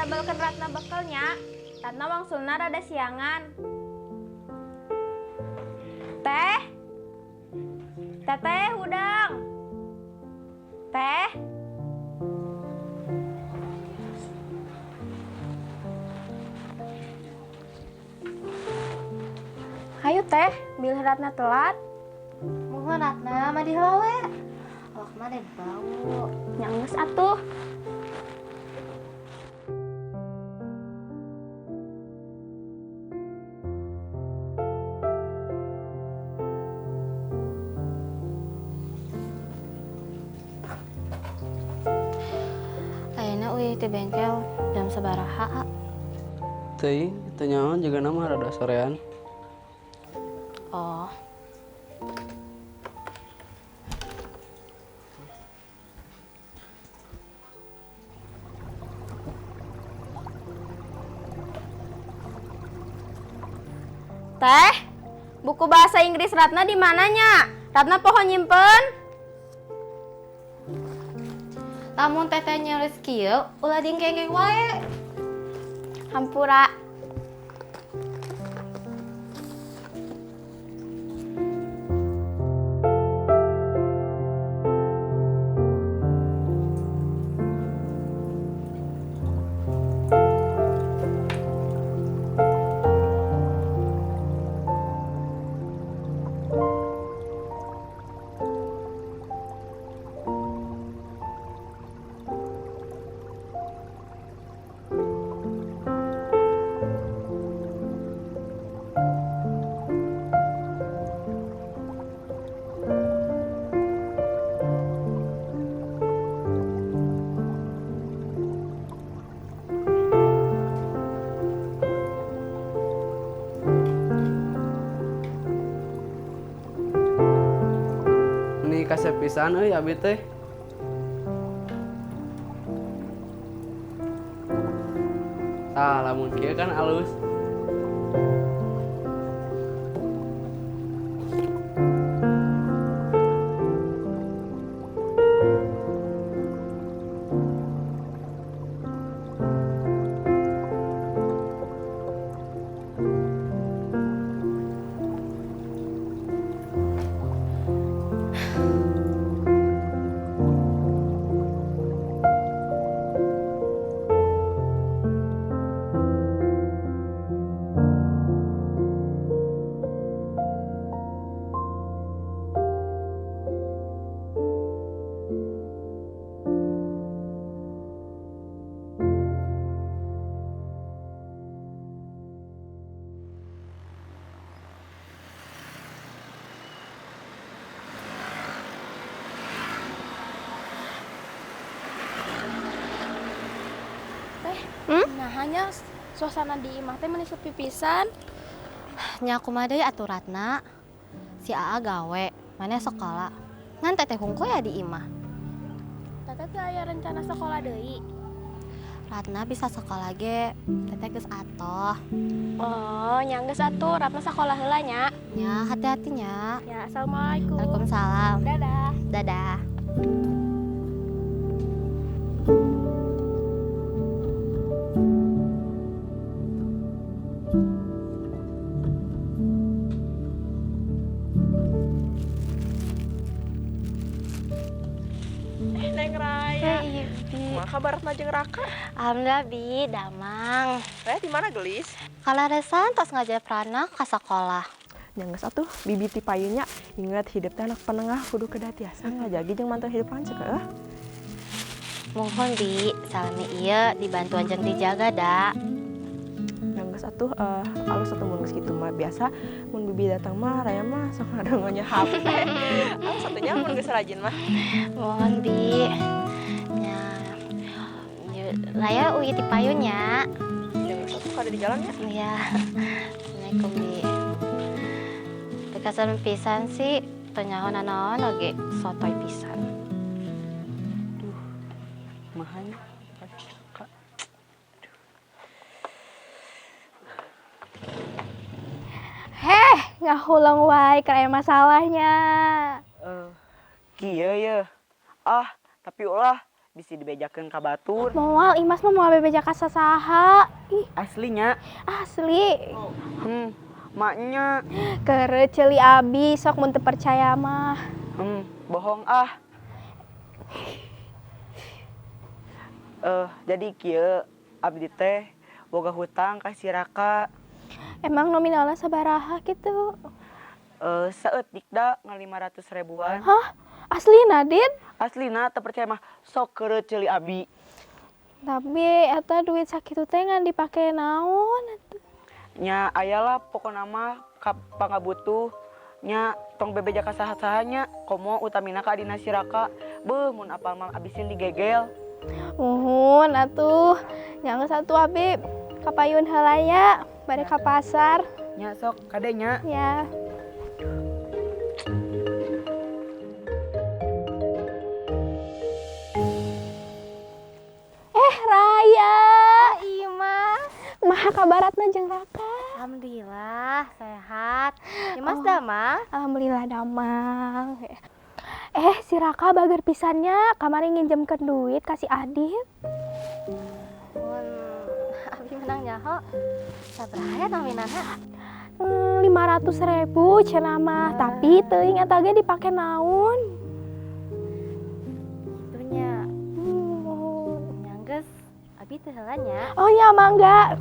ngabelkeun Ratna bekelnya. Ratna wangsulna rada siangan. Teh? Teteh udang. Teh? Hayu teh, bilih Ratna telat. Mohon Ratna mah dihawe. Awak mah ada bau. Nyangges atuh. Ayeuna euy di bengkel jam sabaraha? Teuing, teu nyaon juga nama rada sorean. Oh. Teh, buku bahasa Inggris Ratna di mananya? Ratna pohon nyimpen. Lamun teteh nyelis kieu, ulah dingkengkeng wae. Hampura. Ini kasep pisan euy abi teh. Tah, lamun kieu kan alus. Nah, hanya suasana di imah teh meni sepi pisan. Nya kumaha deui atuh Ratna. Si Aa gawe, mana sekolah. Ngan teteh hungkul ya di imah. Teteh teh aya rencana sekolah deui. Ratna bisa sekolah ge, teteh geus atoh. Oh, nyanggeus atuh, Ratna sekolah heula nya. Ya, hati-hatinya. Ya, assalamualaikum. Waalaikumsalam. Dadah. Dadah. Neng Raya, Bi. kumaha kabar Ratna jeung Raka? Alhamdulillah Bi, damang. Raya di mana gelis? Kalaresan tos ngajak Prana ka sekolah. Nyangges atuh bibit ti payunnya. Ingat hidup teh anak penengah kudu kedah tiasa ngajagi jeung mantul hidup lanceuk heuh. Mohon Bi, salami ieu dibantuan jeung dijaga da. Nyangges atuh alus atuh mun geus kitu mah biasa mun bibi datang mah Raya mah sok ngadengonya HP. Alus atunya mun geus rajin mah. Mohon Bi. Nya. Raya uwi ti payunnya. Nyangges atuh kada di jalan ya. Iya. Assalamualaikum Bi. Bekasan pisan sih, teu nyaho naon oge sotoy pisan. Mahanya. Kak. Heh, ngahulang wae karaya masalahnya. Kieu ye. Ah, tapi ulah bisa dibejakeun ka batur. Moal Imas mah moal bebeja ka sasaha. Ih, Aslinya. asli. Maknya. Keureuh ceuli abi sok mun teu percaya mah. Bohong ah. Jadi kieu abdi teh boga hutang ka si Raka. Emang nominalna sabaraha gitu? Saeutik da nga 500 ribuan. Hah? Asli Nadit? Aslina teu percaya mah sok keureuh ceuli abi. Tapi eta duit sakitu teh ngan dipake naon atuh? Nya ayalah pokona mah pangabutuh. Nya tong bebeja ka saha-sahanya komo utamina ka adina si Raka. Beuh mun apal mah abisin digegel. Muhun atuh. Nyanggeus atuh abi kapayun heula ya, bari ka pasar. Nya sok kadenya. Ya. Raya. Imas. Maha kabaratna jeung Raka. Alhamdulillah sehat. Imas damang. Alhamdulillah damang. Si Raka bager pisannya kamari nginjemkeun duit kasih Adit. Abi menang nyaho. Sabaraha ya nominalna? 500.000 cenah mah, tapi teuing eta ge dipake naon? Itunya. Nyanggeus abi teu heula nya. Oh ya mangga.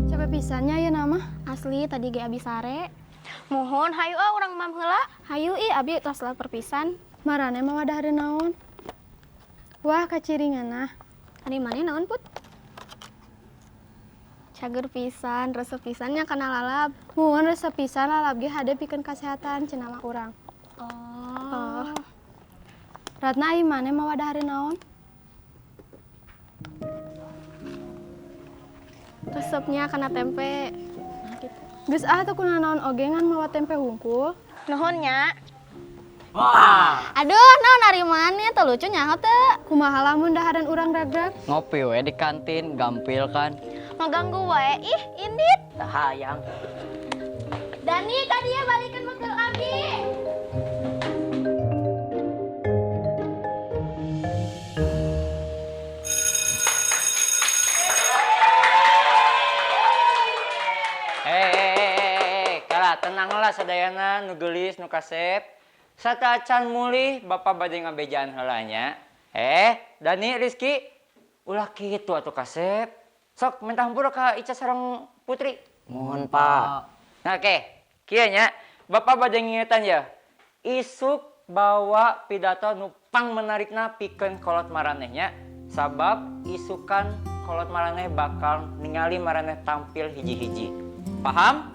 Coba pisannya ya nama asli tadi ge abi sare. Mohon hayu urang mam heula. Hayu abi tos lat perpisan. Marane mah wadah ada naon? Wah kaciringanna. Ari mane naon put? Cager pisan, resep pisannya kana lalab. Mun resep pisan lalab ge hade pikeun kasehatan cenah mah urang. Oh. Ratna ai mane mah wadah hari naon? Resepnya kana tempe. Nah gitu. Geus teu kuna naon oge ngan mawa tempe hungkul. Nuhun nya. Wah. Aduh, naon ari mane teu lucu nyaho teu. Kumaha lamun dahareun urang dadag? Ngopi we di kantin, gampil kan. Ngaganggu wae. Ih, indit. Tah hayang. Dani ka dieu balikeun bekal abi. Kala tenanglah sadayana nu geulis nu kasep. Sataacan mulih Bapak bade ngabejaan heula nya. Dani Rizky ulah kitu atuh kasep. Sok minta hampura ka Ica sareng Putri. Mohon Pak. Nah, oke. Kieu nya Bapak bade ngingetan ya. Isuk bawa pidato nu pang menarikna pikeun kolot maranehnya. Sabab isukan kolot maraneh bakal ningali maraneh tampil hiji-hiji. Paham?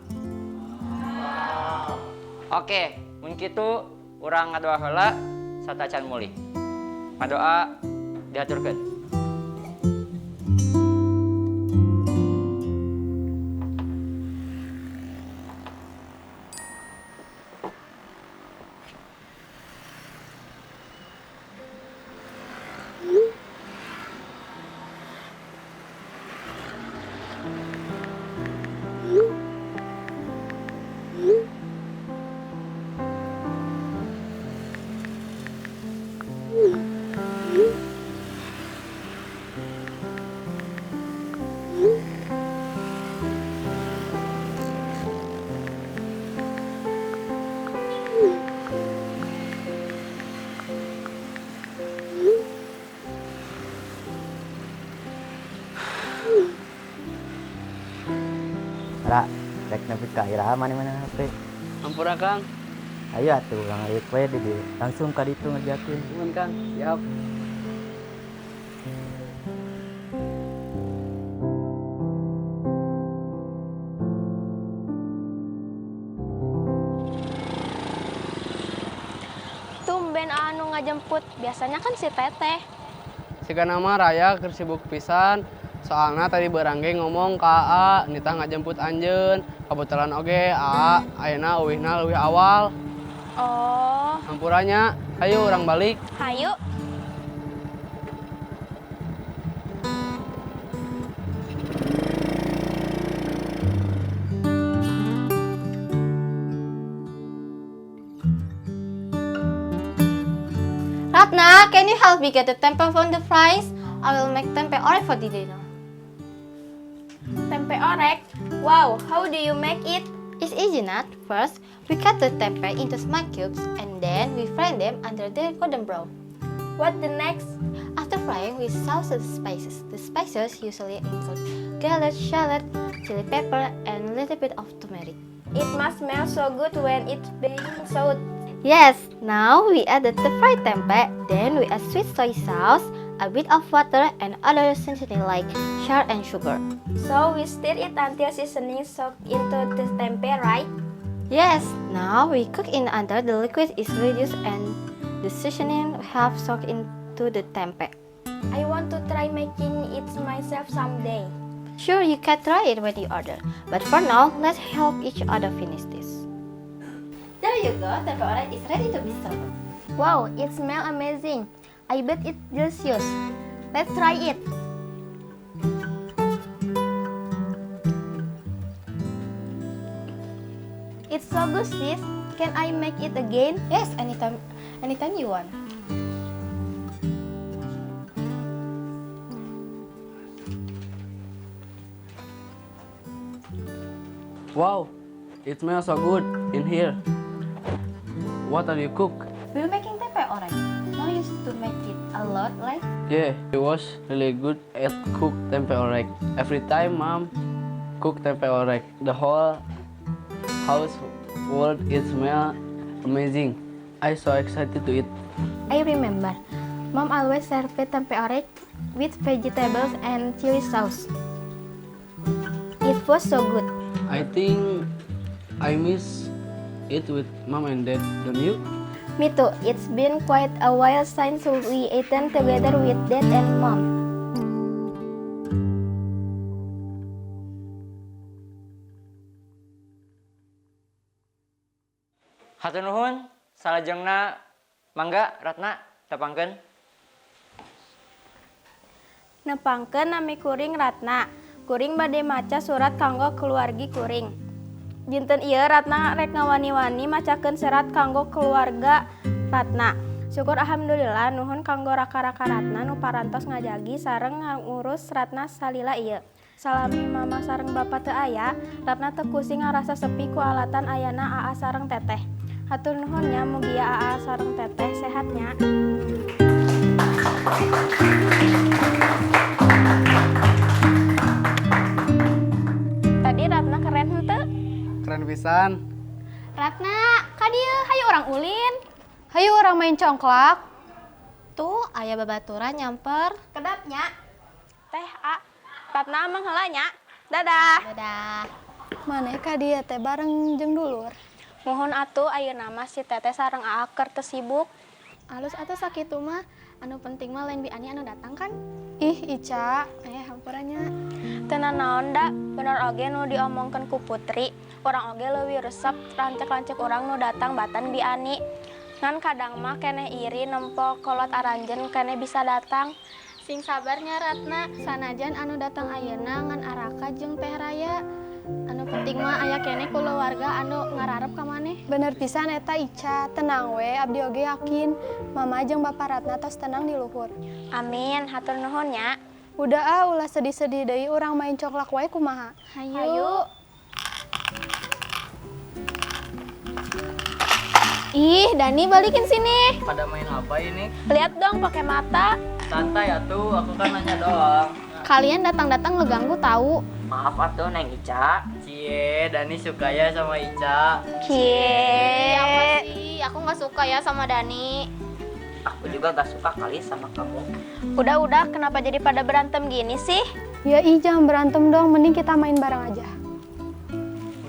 Oke, mun kitu urang ngadoa heula satacan mulih. Ngadoa diaturkeun. Ra, rek nepi ka iraha mana-mana HP. Ampura Kang. Ayo atuh Kang Alit we di dieu. Langsung ka ditu ngerjakeun. Nuhun Kang. Siap. Tumben anu ngajemput, biasanya kan si Teteh. Siga nama Raya keur sibuk pisan. Soalna tadi berangge ngomong ka AA, nita ngajemput anjeun. Kebetulan oge AA ayeuna euwihna leuwih awal. Oh, Hampuranya, ayo urang balik. hayu. Ratna, can you help me get the tempe from the fries? I will make tempe orek for the dinner. Tempe orek? Wow, how do you make it? It's easy, Nat. First, we cut the tempe into small cubes and then we fry them until they're golden brown. What the next? After frying, we sauce the spices. The spices usually include garlic, shallot, chili pepper, and a little bit of turmeric. It must smell so good when it's being sold. Yes, now we added the fried tempe, then we add sweet soy sauce, a bit of water, and other seasoning like salt and sugar. So we stir it until seasoning soak into the tempeh, right? Yes, now we cook in until the liquid is reduced and the seasoning have soaked into the tempeh. I want to try making it myself someday. Sure, you can try it when you order, but for now, let's help each other finish this. There you go, tempe orek is ready to be served. Wow, it smells amazing. I bet it's delicious. Let's try it. It's so good, sis. Can I make it again? Yes, anytime you want. Wow, it smells so good in here. What are you cook? We're making tempe orek. No used to make it a lot, like. Yeah, he was really good at cook tempe orek. Every time mom cook tempe orek, the whole house world it smell amazing. I so excited to eat. I remember, Mom always served tempe orek with vegetables and chili sauce. It was so good. I think I miss it with mom and dad, don't you? Me too. It's been quite a while since we eaten together with Dad and Mom. Hatur nuhun, salajengna mangga Ratna tepangkeun. Nepangkeun nami kuring Ratna. Kuring bade maca surat kanggo keluargi kuring. Dinten ieu Ratna rek ngawani-wani macakeun serat kanggo keluarga Ratna. Syukur alhamdulillah nuhun kanggo raka-raka Ratna nu parantos ngajagi sareng ngurus Ratna salila ieu. Salami mama sareng bapa teu aya, Ratna teu kusing ngarasa sepi ku alatan ayana Aa sareng teteh. Hatur nuhun nya mugi Aa sareng teteh sehatnya. Tadi Ratna keren henteu? Keren pisan. Ratna, ka dieu hayu orang ulin. Hayu orang main congklak. Tuh, ayah babaturan nyamper. Kedapnya. Teh A. Ratna emang heula nya. Dadah. Dadah. Maneh ka dieu teh bareng jeung dulur. Mohon atuh ayeuna mah si teteh sareng Aa keur teu sibuk. Alus atuh sakitu mah. Anu penting mah lain bi Ani anu datang kan? Ih, Ica, hampurannya. Tenan naon da, bener oge nu diomongkeun ku Putri. Urang oge leuwih resep rancek-rancek urang nu datang batan bi Ani. Ngan kadang mah keneh iri nempo kolot aranjeun keneh bisa datang. Sing sabarnya Ratna, sanajan anu datang ayeuna ngan Araka jeung Teh Raya. Anu penting mah aya keneh kulawarga anu ngararep ka maneh. Bener pisan eta Ica, tenang we abdi oge yakin Mama jeung Bapa Ratna tos tenang di luhur. Amin, hatur nuhun nya. Udah ulah sedih-sedih deui urang main coklak wae kumaha. Hayu. Ih, Dani balikin sini. Pada main apa ini? Lihat dong pakai mata. Santai atuh, aku kan nanya doang. Kalian datang-datang ngeganggu tahu. Maaf atuh Neng Ica. Cie, Dani suka ya sama Ica. Cie. Apa sih? Aku nggak suka ya sama Dani. Aku juga gak suka kali sama kamu. Udah, kenapa jadi pada berantem gini sih? Ya jangan berantem dong, mending kita main bareng aja.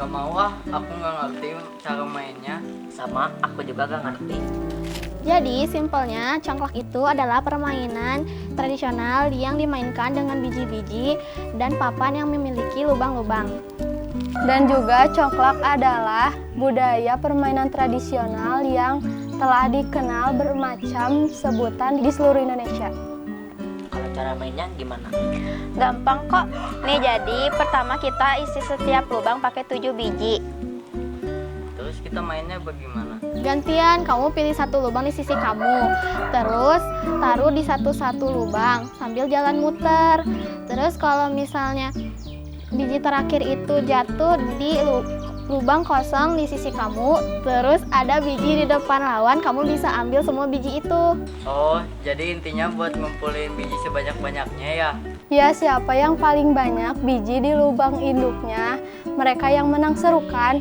Gak mau ah, aku gak ngerti cara mainnya. Sama, aku juga gak ngerti. Jadi, simpelnya congklak itu adalah permainan tradisional yang dimainkan dengan biji-biji dan papan yang memiliki lubang-lubang. Dan juga congklak adalah budaya permainan tradisional yang telah dikenal bermacam sebutan di seluruh Indonesia. Kalau cara mainnya gimana? Gampang kok. Nih jadi, pertama kita isi setiap lubang pakai 7 biji. Terus kita kita mainnya bagaimana? Gantian, kamu pilih satu lubang di sisi kamu. Terus taruh di satu-satu lubang sambil jalan muter. Terus kalau misalnya biji terakhir itu jatuh di lubang kosong di sisi kamu, terus ada biji di depan lawan, kamu bisa ambil semua biji itu. Oh, jadi intinya buat ngumpulin biji sebanyak-banyaknya ya? Ya, siapa yang paling banyak biji di lubang induknya, mereka yang menang serukan.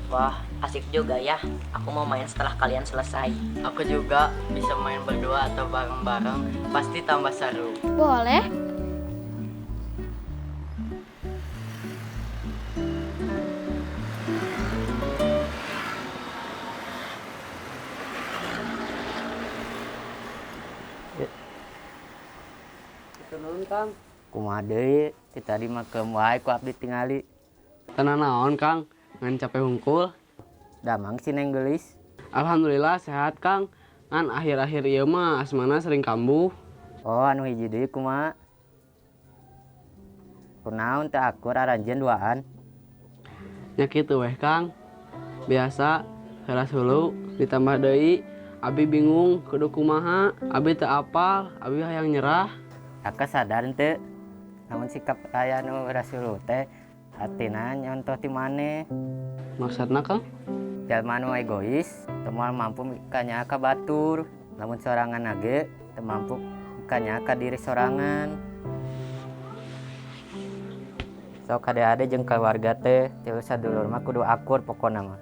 Wah, asik juga ya. Aku mau main setelah kalian selesai. Aku juga bisa main berdua atau bareng-bareng, pasti tambah seru. Boleh? Tenun Kang. Kumaha deui, ti tadi mah keum wae ku abdi tingali. Tenan naon Kang? Ngan capek hungkul. Damang si Neng geulis. Alhamdulillah sehat Kang. Ngan akhir-akhir ieu mah asmana sering kambuh. Oh, anu hiji deui kumaha? Kunaon teh akur aranjeun duaan? Nya kitu weh Kang. Biasa heula hulu ditambah deui abi bingung kudu kumaha, abi teu apal, abi hayang nyerah. Aka sadar teu? Namun sikap aya nu rasulu teh hatina nyontoh ti maneh. Maksudna Kang? Jalma nu egois, teu moal mampu kanya ka batur. Lamun sorangan age teu mampu kanya ka diri sorangan. Sok ade-ade jeung keluarga teh, tilu sadulur mah kudu akur pokona mah.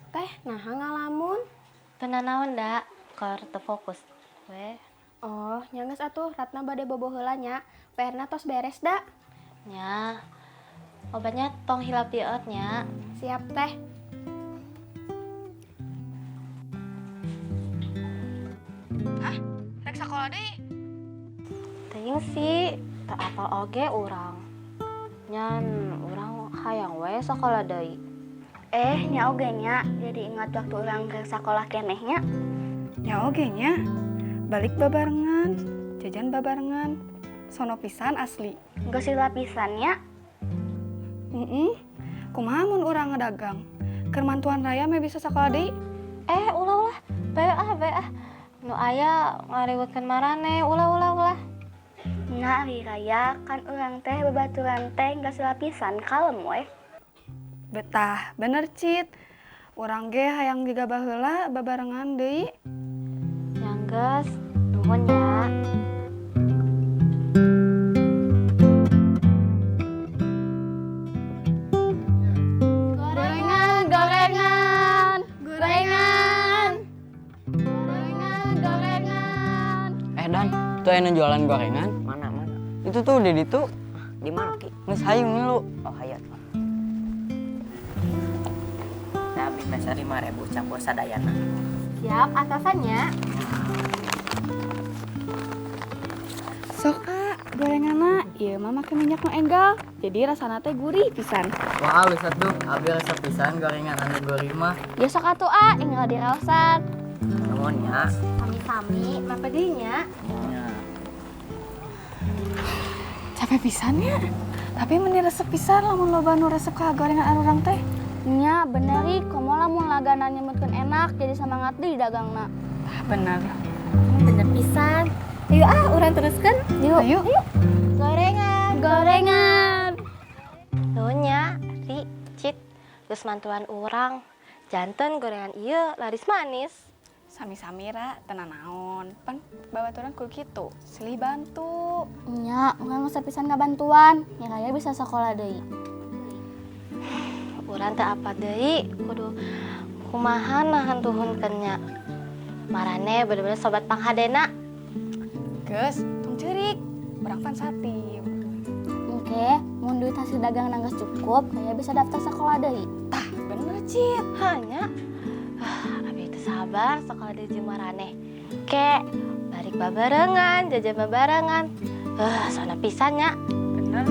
Teh, nah ngalamun. Tenan naon da, keur teu fokus. We, Oh, nyangges atuh Ratna bade bobo heula nya. PR-na tos beres da. nya. Obatnya tong hilap di eut nya. Siap teh. Rek sakola deui. Teuing sih, teu apal oge urang. Nyan urang hayang we sakola deui. Nya oge nya. Jadi ingat waktu urang ke sakola kenehnya. Ya oge nya. Balik babarengan, jajan babarengan. Sono pisan asli. Geus lapisannya. Kumaha mun urang ngadagang? Keur mantuan raya mah bisa sakola deui. Ulah. Beah. Nu aya ngariweukeun marane, ulah. Nah, ari raya kan urang teh babaturan teh geus lapisan kalem we. Betah, bener Cit. Urang ge hayang digabah heula babarengan deui. Nyangges, nuhun nya. Dan, tuh aya nu jualan gorengan. Mana? Itu tuh di ditu. Di mana Ki? Geus hayung milu. Oh, hayat. Saya beli peser 5.000 campur sadayana. Siap, atasannya. Sok gorenganna, ieu mah make minyak nu enggal. Jadi rasana teh gurih pisan. Wah, alus atuh, abi resep pisan gorengan anu gurih mah. Ya sok atuh enggal diraosan. Nuhun nya. Sami-sami, mapa deui nya? Capek pisan ya. Tapi meni resep pisan lamun loba nu resep ka gorengan anu urang teh. Nya bener komo lamun lagana nyemutkeun enak jadi semangat deui dagangna. Bener. Bener pisan. Ayo urang teruskeun. Yuk. Gorengan. Nuhun nya, Ri, Cit. Geus mantuan urang. Janten gorengan ieu laris manis. Sami-sami ra, tenan naon. Pan babaturan kudu kitu, silih bantu. Nya, urang geus pisan ngabantuan. Nya raya bisa sakola deui. Urang teh apa deui kudu kumaha nahan tuhunkeun nya. Marane bener-bener sobat panghadena. Geus, tong ceurik. Urang pan satim. Oke, mun duit hasil dagang nanggas cukup, raya bisa daftar sakola deui. Tah, bener Cit. Hanya abi teu sabar sakola deui jeung marane. Ke bari balik babarengan, jajan babarengan. Sana pisannya. Bener.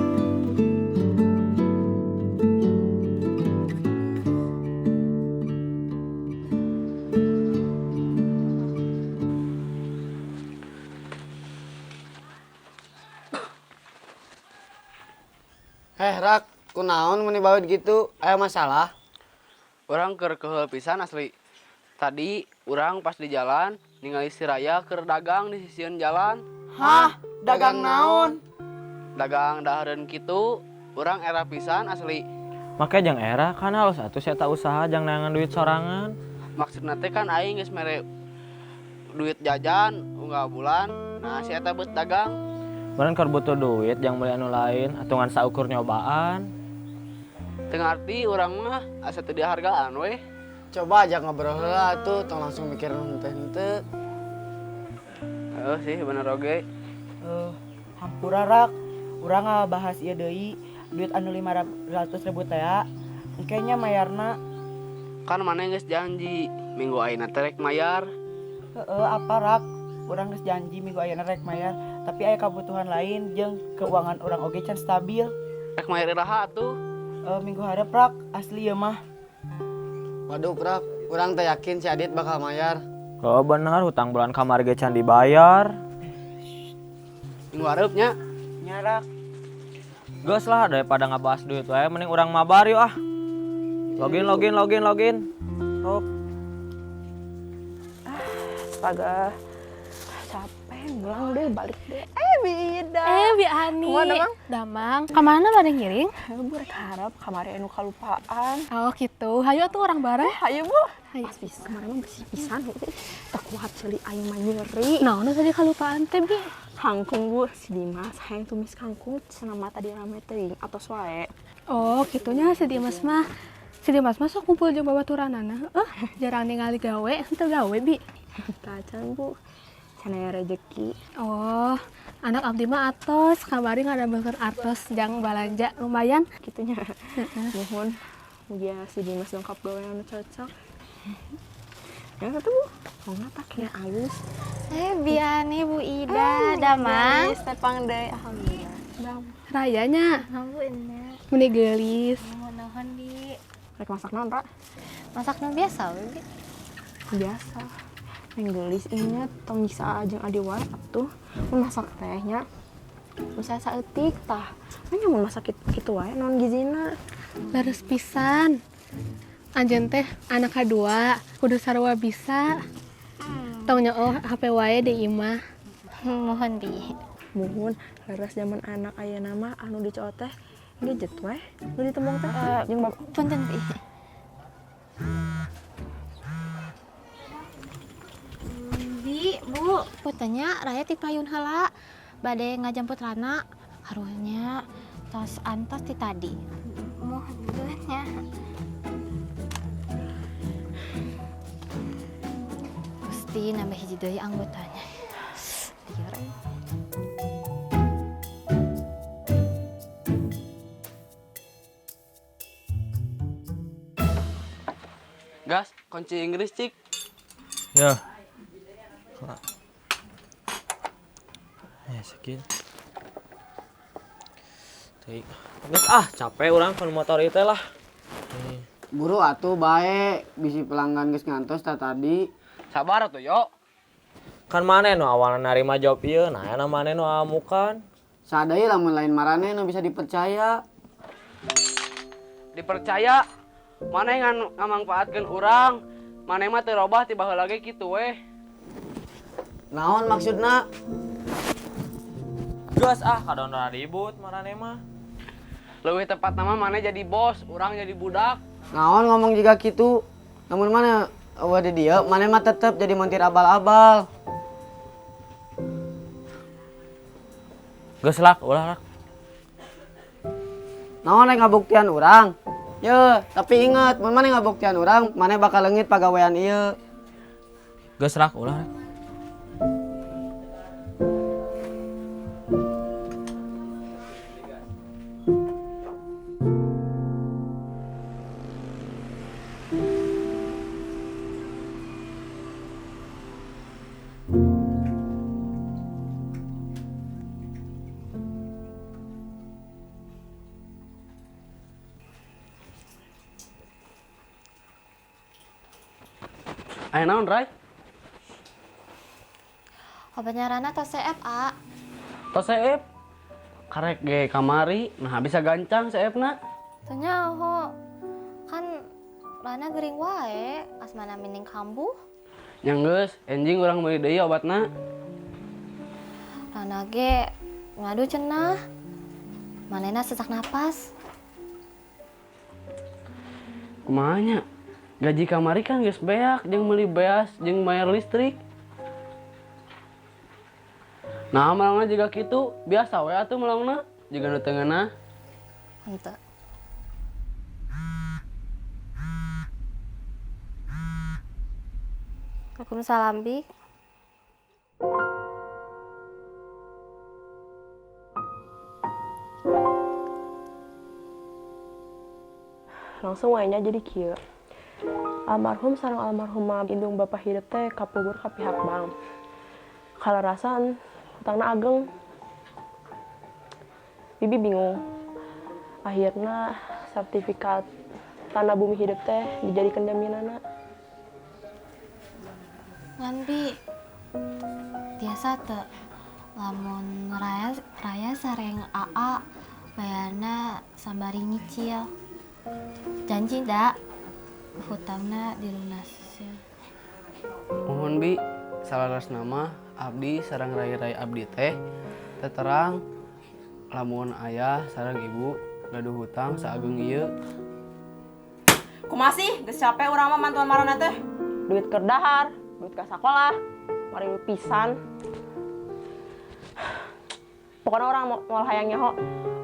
Rak, kunaon meni baut gitu? Aya masalah? Orang keur keheul pisan asli. Tadi orang pas di jalan ningali si Raya keur dagang di sisian jalan. Hah? Dagang naon? Dagang dahareun kitu, orang era pisan asli. Make jang era kan halus atuh saya tak usaha jang nangan duit sorangan. Maksudna teh kan aing geus mere duit jajan unggal bulan. Nah, si eta beut dagang. Beren keur butuh duit jang beli anu lain atuh ngan saukur nyobaan. Teu ngarti urang mah asa teu dihargaan we. Coba aja ngobrol heula tuh, tong langsung mikir henteu-henteu. Heuh sih bener oge. Hampura rak, urang bahas ieu deui duit anu 500.000 teh. Engkenya mayarna. Kan maneh geus janji minggu ayeuna teh rek mayar. Apa rak? Urang geus janji minggu ayeuna rek mayar, tapi aya kabutuhan lain jeung keuangan urang oge can stabil. Rek mayar iraha atuh? Minggu hareup rak, asli ya mah. Waduh, Prak, urang teh yakin si Adit bakal mayar. Oh bener, hutang bulan kamar ge can dibayar. Minggu hareupnya. Nyarak. Geus lah daripada ngabahas duit wae mending urang mabar yuk ah. Login. Sok. Astaga. Capek, ngulang deh, balik deh. Bida. Bi Ani. Kumaha, Damang? Damang. Kemana bade ngiring? Ayo Bu rek harap kamari anu kalupaan. Oh gitu. Hayu atuh orang bareng. Hayu Bu. Hayu. Pas bisa kamari mah bersih pisan. Tak kuat ceuli aing mah nyeri. Naon tadi kalupaan teh Bi? Kangkung Bu, si Dimas hayang tumis kangkung cenah mata di rame teuing atos wae. Oh, kitunya si Dimas mah. Si Dimas mah sok kumpul jeung babaturanana. Jarang ningali gawe, henteu gawe Bi. Kacan Bu. Cenah rezeki. Oh, anak abdi mah atos, kamari ngadambeulkeun artos jang balanja lumayan Kitunya. Nuhun. Mugia si Dimas lengkap gawe anu cocok. Ya kata Bu, kongna pakai alus. Biani Bu Ida, Damang. Tepang deui alhamdulillah. rayanya. Ampun. Meni geulis. Mohon di Rek masak naon, Ra? masak nu biasa we. Biasa. Neng geulis inget tong nyiksa jeung adi wae atuh. Mun masak teh nya bisa saeutik tah. Nya mun masak kitu wae naon gizina. Leres pisan. Anjeun teh anak kadua, kudu sarua bisa. Taunya HP wae di imah. Mohon bi. Muhun leres zaman anak ayeuna mah anu dicoo teh gadget wae. Nu ditembong teh jeung bapak. Punten bi. Bu, putanya Raya ti payun heula. Bade ngajemput Rana. Harunya tos antos ti tadi. Mohon nya. Pasti nambah hiji deui anggotanya. Lieur. Gas, kunci Inggris cik. Ya. Sekian. Geus capek urang kan motor itu lah. Buru atuh bae, bisi pelanggan geus ngantos tadi. Sabar atuh yo. Kan maneh nu awalna narima job ieu, nah aya maneh nu amukan. Sadaya lamun lain marane nu bisa dipercaya. Dipercaya maneh ngamangpaatkeun urang. Maneh mah teu robah ti baheula ge kitu we. Naon maksudna? Geus kadon ribut marane mah. Leuwih tepat nama maneh jadi bos, urang jadi budak. Naon ngomong juga gitu. Namun mana di dia, mana mah tetep jadi montir abal-abal. Geus lak, ulah lak. Naon rek ngabuktian urang? Ye, tapi ingat, mun mana ngabuktian urang, mana bakal leungit pagawean ieu. Geus lak, ulah lak. Aya naon, Ray? Obatnya Rana tos seep, A. Tos seep. Karek ge kamari, nah bisa gancang seepna. Teu nyaho. Kan Rana gering wae, asmana mining kambuh. Yang geus, enjing urang meuli deui obatna. Rana ge ngadu cenah. Manehna sesak napas. Kumaha nya? Gaji kamari kan geus beak jeung meuli beas jeung bayar listrik. Nah, melongna juga kitu, biasa we atuh melongna, juga nu teu ngeunah. Henteu. Waalaikumsalam, Bi. Langsung wayanya jadi kieu. Almarhum sareng almarhumah indung bapak hidup teh kapubur ka pihak bank. Kalarasan hutangna ageng. Bibi bingung. Akhirna sertifikat tanah bumi hidup teh dijadikan jaminanna. Ngan Bi. Tiasa teu lamun raya sareng AA bayarna sambari nyicil. Janji da hutangna dilunaskeun. Mohon Bi, salaresna mah abdi sareng rai-rai abdi teh terang lamun ayah sareng ibu gaduh hutang saageng ieu. Kumaha sih? Geus capek urang mah mantuan marana teh. Duit keur dahar, duit ka sakola, mari lu pisan. Pokoknya orang mau hayang nyaho,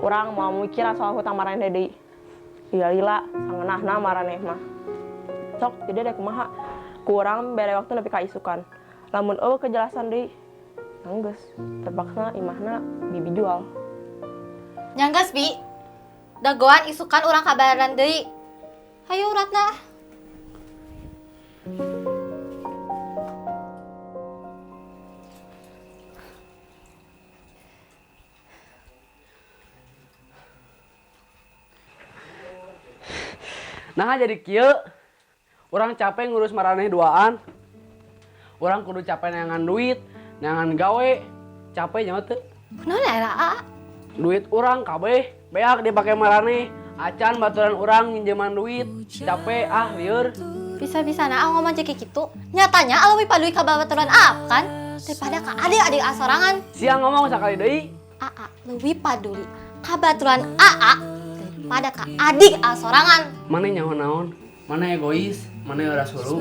orang mau mikiran soal hutang marana deui. Iya lila, sangeunahna maraneh mah. Sok, jadi deh kumaha. Kurang bere waktu nepi ka isukan. Lamun eueuh kejelasan deui, nanggeus. Terpaksa imahna bibi jual. Nyanggeus, Bi. Dagoan isukan urang kabaran deui. Hayu Ratna. Nah jadi kieu, urang capek ngurus maraneh duaan. Urang kudu capek neangan duit, neangan gawe, capek nya teu. Kunaon era A? Duit urang kabeh beak dipake maraneh. Acan baturan urang nyinjeman duit, capek lieur. Bisa-bisana ngomong cek kitu. Nyatanya aleuwih paduy ka babaturan A kan daripada ka adik-adik asorangan. Siang ngomong sakali deui. AA leuwih paduli ka baturan AA daripada ka adik asorangan. Mane nyaho naon? Mane egois, mane ora suru.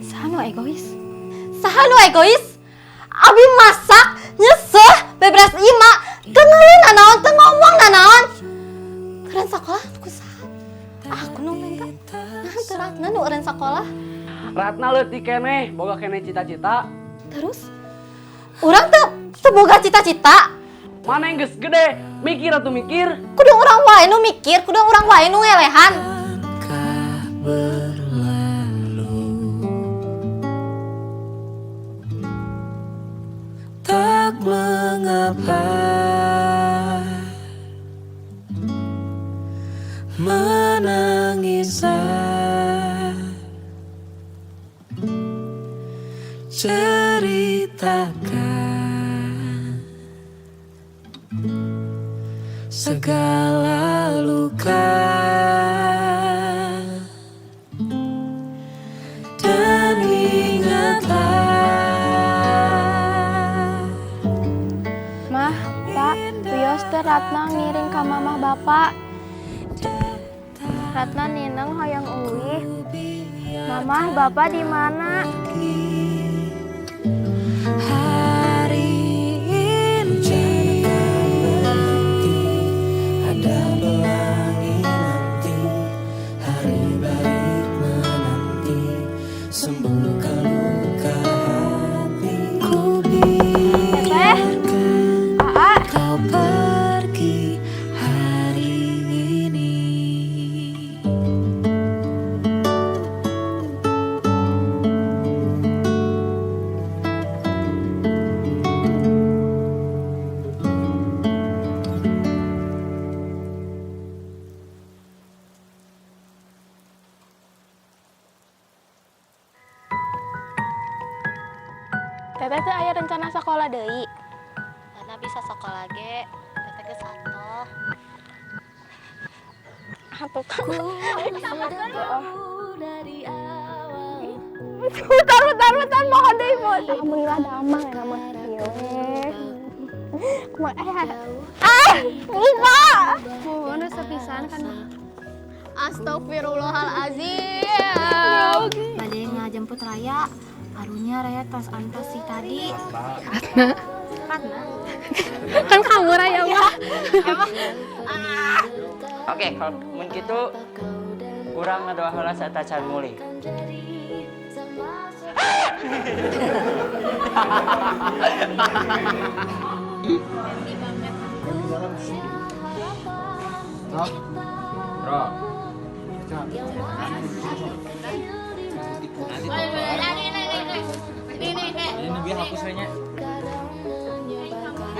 Saha nu egois? Saha nu egois? Abi masak, nyeseh, beberes ima, kenalin nanaon, teu ngomong nanaon. Keren sekolah ku saha? Aku nu mengga. Nah, teu Ratna nu eureun sakolah. Ratna leutik keneh, boga keneh cita-cita. Terus urang teu boga cita-cita. Mana yang geus gede, mikir atuh mikir. Kudu urang wae nu mikir, kudu urang wae nu ngelehan. Tak mengapa menangis, ceritakan segala luka dan ingatlah. Mah, Pak, Wios teh Ratna ngiring ka mamah Bapak. Ratna nineng hoyong uwih. Mamah, Bapak di mana? Hari ini ada pelangi nanti, hari baik menanti, sembuhkan luka hati. Ku biarkan kau pergi hari ini. Teteh teh aya rencana sekolah deui. Karena bisa sekolah ge, teteh geus atoh. Atuh kan. Bentar, mohon deh. Alhamdulillah damang ya nama lupa. Mohon rasa pisan kan. Astagfirullahalazim. Bade ngajemput Raya. Harunya Raya tos antos si tadi. Karena Kan kamu Raya mah. Oke, kalau mun kitu kurang ngadoa heula saeta can mulih. Bro. Ini nabi hapus kayaknya.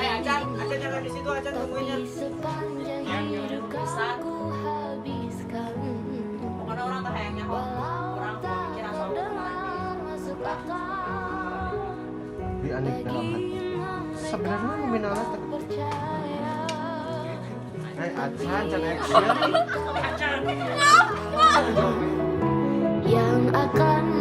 Acan jangan di situ, Acan tungguinnya. Pokoknya orang teh hayangnya kok. Orang mikir asal Di anik dalam hati. Sebenarnya nominalnya Acan, Acan eksil. yang akan